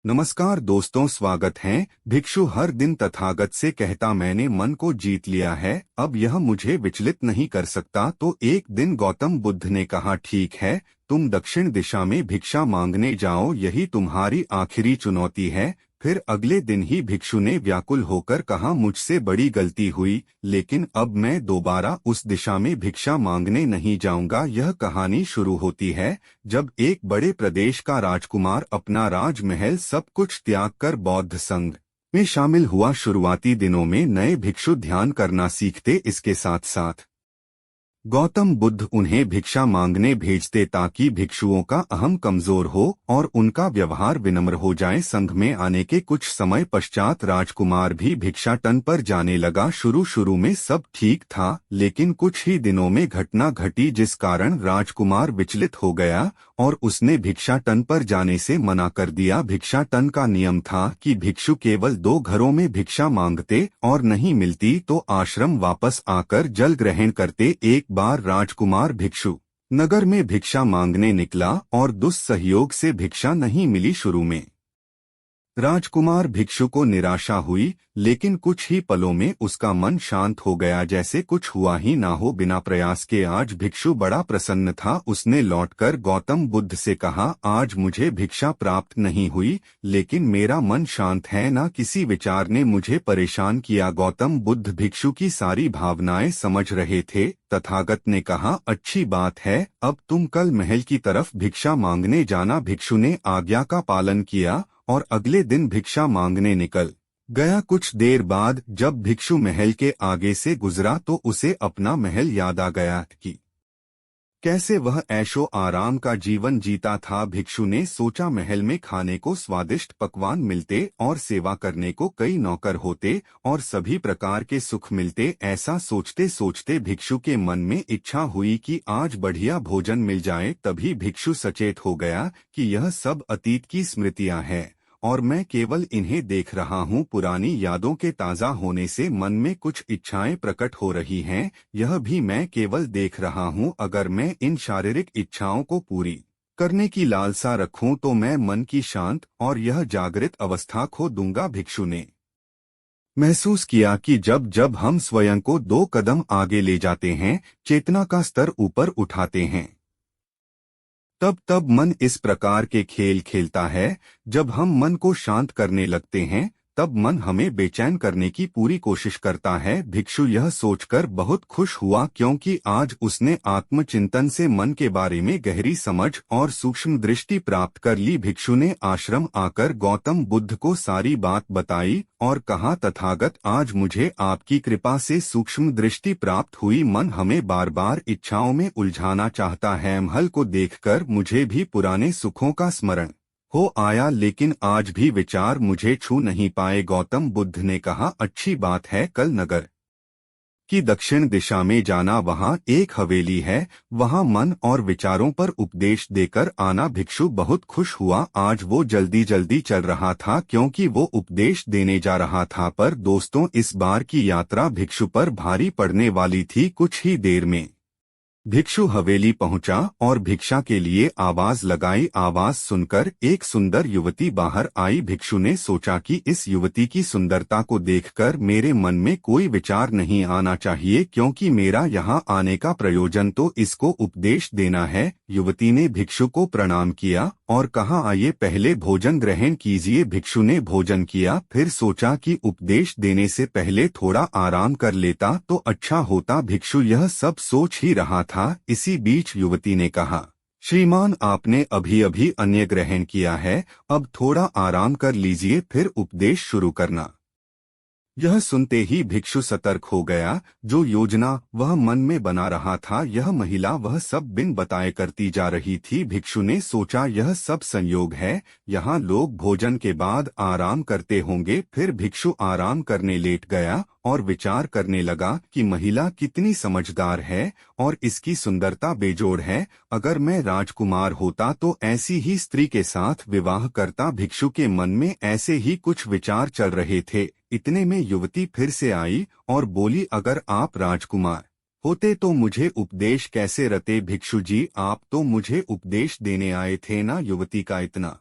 नमस्कार दोस्तों, स्वागत है। भिक्षु हर दिन तथागत से कहता, मैंने मन को जीत लिया है, अब यह मुझे विचलित नहीं कर सकता। तो एक दिन गौतम बुद्ध ने कहा, ठीक है, तुम दक्षिण दिशा में भिक्षा मांगने जाओ, यही तुम्हारी आखिरी चुनौती है। फिर अगले दिन ही भिक्षु ने व्याकुल होकर कहा, मुझसे बड़ी गलती हुई, लेकिन अब मैं दोबारा उस दिशा में भिक्षा मांगने नहीं जाऊंगा। यह कहानी शुरू होती है जब एक बड़े प्रदेश का राजकुमार अपना राजमहल सब कुछ त्याग कर बौद्ध संघ में शामिल हुआ। शुरुआती दिनों में नए भिक्षु ध्यान करना सीखते, इसके साथ साथ गौतम बुद्ध उन्हें भिक्षा मांगने भेजते ताकि भिक्षुओं का अहम कमजोर हो और उनका व्यवहार विनम्र हो जाए। संघ में आने के कुछ समय पश्चात राजकुमार भी भिक्षाटन पर जाने लगा। शुरू शुरू में सब ठीक था, लेकिन कुछ ही दिनों में घटना घटी जिस कारण राजकुमार विचलित हो गया और उसने भिक्षाटन पर जाने से मना कर दिया। भिक्षाटन का नियम था कि भिक्षु केवल 2 घरों में भिक्षा मांगते और नहीं मिलती तो आश्रम वापस आकर जल ग्रहण करते। एक बार राजकुमार भिक्षु नगर में भिक्षा मांगने निकला और दुस्सहयोग से भिक्षा नहीं मिली। शुरू में राजकुमार भिक्षु को निराशा हुई, लेकिन कुछ ही पलों में उसका मन शांत हो गया, जैसे कुछ हुआ ही ना हो। बिना प्रयास के आज भिक्षु बड़ा प्रसन्न था। उसने लौटकर गौतम बुद्ध से कहा, आज मुझे भिक्षा प्राप्त नहीं हुई, लेकिन मेरा मन शांत है, ना किसी विचार ने मुझे परेशान किया। गौतम बुद्ध भिक्षु की सारी भावनाएं समझ रहे थे। तथागत ने कहा, अच्छी बात है, अब तुम कल महल की तरफ भिक्षा मांगने जाना। भिक्षु ने आज्ञा का पालन किया और अगले दिन भिक्षा मांगने निकल गया। कुछ देर बाद जब भिक्षु महल के आगे से गुजरा तो उसे अपना महल याद आ गया कि कैसे वह ऐशो आराम का जीवन जीता था। भिक्षु ने सोचा, महल में खाने को स्वादिष्ट पकवान मिलते और सेवा करने को कई नौकर होते और सभी प्रकार के सुख मिलते। ऐसा सोचते सोचते भिक्षु के मन में इच्छा हुई कि आज बढ़िया भोजन मिल जाए। तभी भिक्षु सचेत हो गया कि यह सब अतीत की स्मृतियां हैं और मैं केवल इन्हें देख रहा हूँ। पुरानी यादों के ताज़ा होने से मन में कुछ इच्छाएं प्रकट हो रही हैं, यह भी मैं केवल देख रहा हूँ। अगर मैं इन शारीरिक इच्छाओं को पूरी करने की लालसा रखूं तो मैं मन की शांत और यह जागृत अवस्था खो दूंगा। भिक्षु ने महसूस किया कि जब जब हम स्वयं को 2 कदम आगे ले जाते हैं, चेतना का स्तर ऊपर उठाते हैं, तब तब मन इस प्रकार के खेल खेलता है। जब हम मन को शांत करने लगते हैं, तब मन हमें बेचैन करने की पूरी कोशिश करता है। भिक्षु यह सोचकर बहुत खुश हुआ क्योंकि आज उसने आत्मचिंतन से मन के बारे में गहरी समझ और सूक्ष्म दृष्टि प्राप्त कर ली। भिक्षु ने आश्रम आकर गौतम बुद्ध को सारी बात बताई और कहा, तथागत, आज मुझे आपकी कृपा से सूक्ष्म दृष्टि प्राप्त हुई। मन हमें बार बार इच्छाओं में उलझाना चाहता है। महल को देखकर मुझे भी पुराने सुखों का स्मरण हो आया, लेकिन आज भी विचार मुझे छू नहीं पाए। गौतम बुद्ध ने कहा, अच्छी बात है, कल नगर की दक्षिण दिशा में जाना, वहाँ एक हवेली है, वहाँ मन और विचारों पर उपदेश देकर आना। भिक्षु बहुत खुश हुआ। आज वो जल्दी जल्दी चल रहा था क्योंकि वो उपदेश देने जा रहा था। पर दोस्तों, इस बार की यात्रा भिक्षु पर भारी पड़ने वाली थी। कुछ ही देर में भिक्षु हवेली पहुंचा और भिक्षा के लिए आवाज लगाई। आवाज सुनकर एक सुंदर युवती बाहर आई। भिक्षु ने सोचा कि इस युवती की सुंदरता को देखकर मेरे मन में कोई विचार नहीं आना चाहिए, क्योंकि मेरा यहाँ आने का प्रयोजन तो इसको उपदेश देना है। युवती ने भिक्षु को प्रणाम किया और कहा, आइए पहले भोजन ग्रहण कीजिए। भिक्षु ने भोजन किया, फिर सोचा कि उपदेश देने से पहले थोड़ा आराम कर लेता तो अच्छा होता। भिक्षु यह सब सोच ही रहा था। इसी बीच युवती ने कहा, श्रीमान, आपने अभी अभी अन्न ग्रहण किया है, अब थोड़ा आराम कर लीजिए, फिर उपदेश शुरू करना। यह सुनते ही भिक्षु सतर्क हो गया। जो योजना वह मन में बना रहा था, यह महिला वह सब बिन बताए करती जा रही थी। भिक्षु ने सोचा, यह सब संयोग है, यहाँ लोग भोजन के बाद आराम करते होंगे। फिर भिक्षु आराम करने लेट गया और विचार करने लगा कि महिला कितनी समझदार है और इसकी सुंदरता बेजोड़ है। अगर मैं राजकुमार होता तो ऐसी ही स्त्री के साथ विवाह करता। भिक्षु के मन में ऐसे ही कुछ विचार चल रहे थे। इतने में युवती फिर से आई और बोली, अगर आप राजकुमार होते तो मुझे उपदेश कैसे रते। भिक्षु जी, आप तो मुझे उपदेश देने आए थे ना। युवती का इतना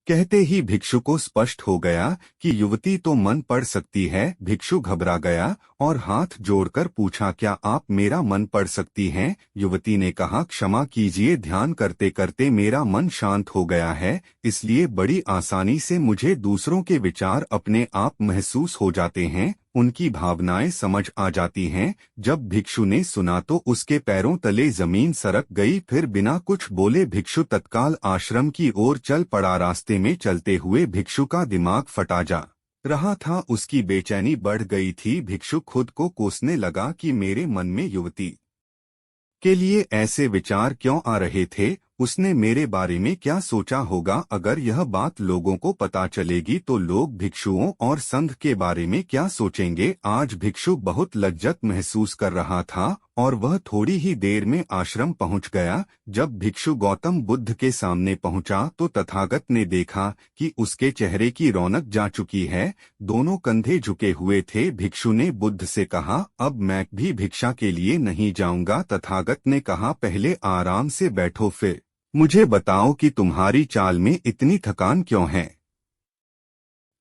कहते ही भिक्षु को स्पष्ट हो गया कि युवती तो मन पढ़ सकती है। भिक्षु घबरा गया और हाथ जोड़कर पूछा, क्या आप मेरा मन पढ़ सकती हैं? युवती ने कहा, क्षमा कीजिए, ध्यान करते करते मेरा मन शांत हो गया है, इसलिए बड़ी आसानी से मुझे दूसरों के विचार अपने आप महसूस हो जाते हैं, उनकी भावनाएं समझ आ जाती हैं। जब भिक्षु ने सुना तो उसके पैरों तले जमीन सरक गई। फिर बिना कुछ बोले भिक्षु तत्काल आश्रम की ओर चल पड़ा। रास्ते में चलते हुए भिक्षु का दिमाग फटा जा रहा था, उसकी बेचैनी बढ़ गई थी। भिक्षु खुद को कोसने लगा कि मेरे मन में युवती के लिए ऐसे विचार क्यों आ रहे थे। उसने मेरे बारे में क्या सोचा होगा? अगर यह बात लोगों को पता चलेगी तो लोग भिक्षुओं और संघ के बारे में क्या सोचेंगे? आज भिक्षु बहुत लज्जत महसूस कर रहा था और वह थोड़ी ही देर में आश्रम पहुंच गया। जब भिक्षु गौतम बुद्ध के सामने पहुंचा तो तथागत ने देखा कि उसके चेहरे की रौनक जा चुकी है, दोनों कंधे झुके हुए थे। भिक्षु ने बुद्ध से कहा, अब मैं भी भिक्षा के लिए नहीं जाऊंगा। तथागत ने कहा, पहले आराम से बैठो, फिर मुझे बताओ कि तुम्हारी चाल में इतनी थकान क्यों है?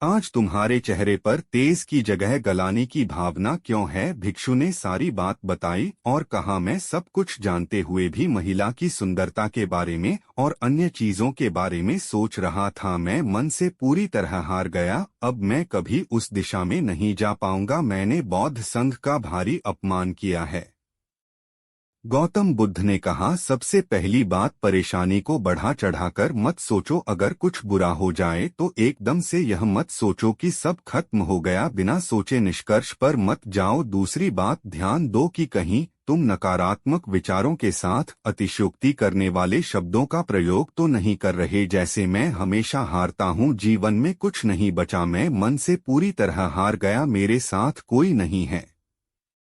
आज तुम्हारे चेहरे पर तेज की जगह गलाने की भावना क्यों है? भिक्षु ने सारी बात बताई और कहा, मैं सब कुछ जानते हुए भी महिला की सुंदरता के बारे में और अन्य चीजों के बारे में सोच रहा था। मैं मन से पूरी तरह हार गया। अब मैं कभी उस दिशा में नहीं जा पाऊंगा। मैंने बौद्ध संघ का भारी अपमान किया है। गौतम बुद्ध ने कहा, सबसे पहली बात, परेशानी को बढ़ा चढ़ाकर मत सोचो। अगर कुछ बुरा हो जाए तो एकदम से यह मत सोचो कि सब खत्म हो गया। बिना सोचे निष्कर्ष पर मत जाओ। दूसरी बात, ध्यान दो कि कहीं तुम नकारात्मक विचारों के साथ अतिशयोक्ति करने वाले शब्दों का प्रयोग तो नहीं कर रहे, जैसे मैं हमेशा हारता हूँ, जीवन में कुछ नहीं बचा, मैं मन से पूरी तरह हार गया, मेरे साथ कोई नहीं है।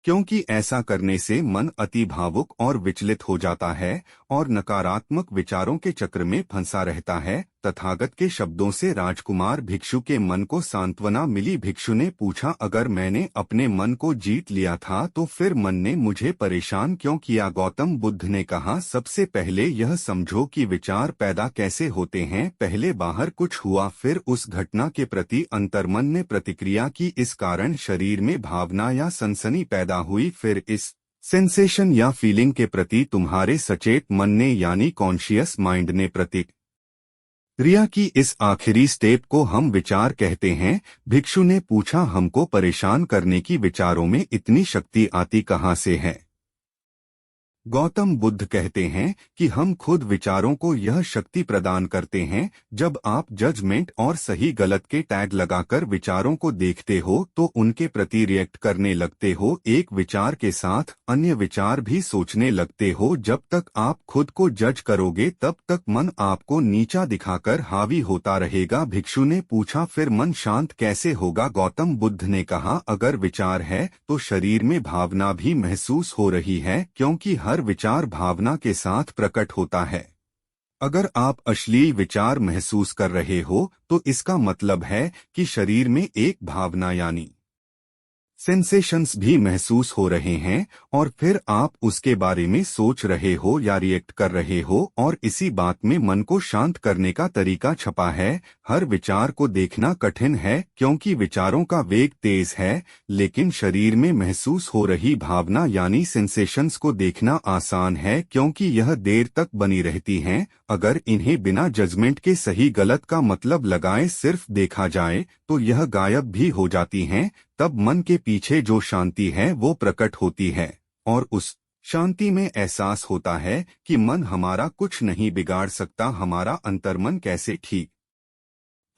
क्योंकि ऐसा करने से मन अति भावुक और विचलित हो जाता है और नकारात्मक विचारों के चक्र में फंसा रहता है। तथागत के शब्दों से राजकुमार भिक्षु के मन को सांत्वना मिली। भिक्षु ने पूछा, अगर मैंने अपने मन को जीत लिया था तो फिर मन ने मुझे परेशान क्यों किया? गौतम बुद्ध ने कहा, सबसे पहले यह समझो कि विचार पैदा कैसे होते हैं। पहले बाहर कुछ हुआ, फिर उस घटना के प्रति अंतर्मन ने प्रतिक्रिया की, इस कारण शरीर में भावना या सनसनी पैदा हुई, फिर इस सेंसेशन या फीलिंग के प्रति तुम्हारे सचेत मन ने यानी कॉन्शियस माइंड ने प्रतिक्रिया की। इस आखिरी स्टेप को हम विचार कहते हैं। भिक्षु ने पूछा, हमको परेशान करने की विचारों में इतनी शक्ति आती कहाँ से है? गौतम बुद्ध कहते हैं कि हम खुद विचारों को यह शक्ति प्रदान करते हैं। जब आप जजमेंट और सही गलत के टैग लगाकर विचारों को देखते हो तो उनके प्रति रिएक्ट करने लगते हो। एक विचार के साथ अन्य विचार भी सोचने लगते हो। जब तक आप खुद को जज करोगे तब तक मन आपको नीचा दिखाकर हावी होता रहेगा। भिक्षु ने पूछा, फिर मन शांत कैसे होगा? गौतम बुद्ध ने कहा, अगर विचार है तो शरीर में भावना भी महसूस हो रही है, क्योंकि हर विचार भावना के साथ प्रकट होता है। अगर आप अश्लील विचार महसूस कर रहे हो तो इसका मतलब है कि शरीर में एक भावना यानी सेंसेशंस भी महसूस हो रहे हैं और फिर आप उसके बारे में सोच रहे हो या रिएक्ट कर रहे हो, और इसी बात में मन को शांत करने का तरीका छपा है। हर विचार को देखना कठिन है क्योंकि विचारों का वेग तेज है, लेकिन शरीर में महसूस हो रही भावना यानी सेंसेशंस को देखना आसान है क्योंकि यह देर तक बनी रहती हैं। अगर इन्हें बिना जजमेंट के सही गलत का मतलब लगाए सिर्फ देखा जाए तो यह गायब भी हो जाती हैं। तब मन के पीछे जो शांति है वो प्रकट होती है और उस शांति में एहसास होता है कि मन हमारा कुछ नहीं बिगाड़ सकता। हमारा अंतर्मन कैसे ठीक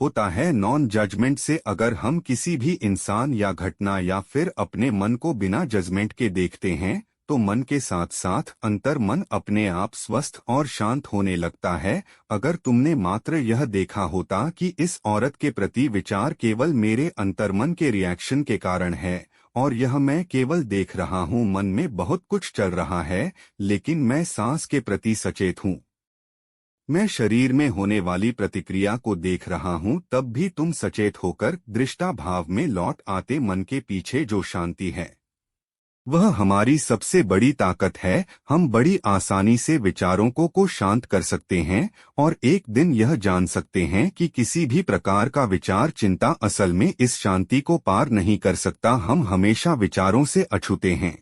होता है नॉन जजमेंट से। अगर हम किसी भी इंसान या घटना या फिर अपने मन को बिना जजमेंट के देखते हैं तो मन के साथ साथ अंतर्मन अपने आप स्वस्थ और शांत होने लगता है। अगर तुमने मात्र यह देखा होता कि इस औरत के प्रति विचार केवल मेरे अंतर्मन के रिएक्शन के कारण है और यह मैं केवल देख रहा हूँ, मन में बहुत कुछ चल रहा है लेकिन मैं सांस के प्रति सचेत हूँ, मैं शरीर में होने वाली प्रतिक्रिया को देख रहा हूँ, तब भी तुम सचेत होकर दृष्टा भाव में लौट आते। मन के पीछे जो शांति है वह हमारी सबसे बड़ी ताकत है। हम बड़ी आसानी से विचारों को शांत कर सकते हैं और एक दिन यह जान सकते हैं कि किसी भी प्रकार का विचार चिंता असल में इस शांति को पार नहीं कर सकता। हम हमेशा विचारों से अछूते हैं।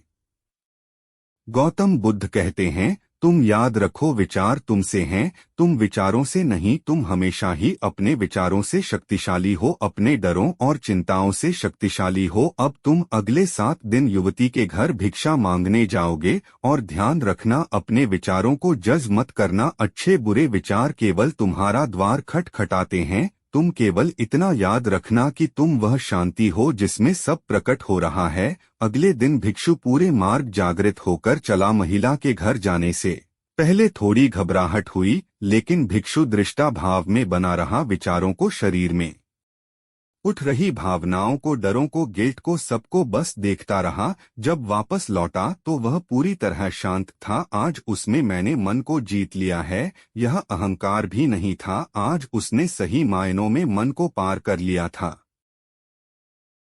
गौतम बुद्ध कहते हैं, तुम याद रखो विचार तुमसे हैं, तुम विचारों से नहीं। तुम हमेशा ही अपने विचारों से शक्तिशाली हो, अपने डरों और चिंताओं से शक्तिशाली हो। अब तुम अगले 7 दिन युवती के घर भिक्षा मांगने जाओगे और ध्यान रखना, अपने विचारों को जज मत करना। अच्छे बुरे विचार केवल तुम्हारा द्वार खटखटाते हैं। तुम केवल इतना याद रखना कि तुम वह शांति हो जिसमें सब प्रकट हो रहा है। अगले दिन भिक्षु पूरे मार्ग जागृत होकर चला। महिला के घर जाने से पहले थोड़ी घबराहट हुई, लेकिन भिक्षु दृष्टा भाव में बना रहा, विचारों को, शरीर में उठ रही भावनाओं को, डरों को, गिल्ट को, सबको बस देखता रहा। जब वापस लौटा तो वह पूरी तरह शांत था। आज उसमें मैंने मन को जीत लिया है, यह अहंकार भी नहीं था। आज उसने सही मायनों में मन को पार कर लिया था।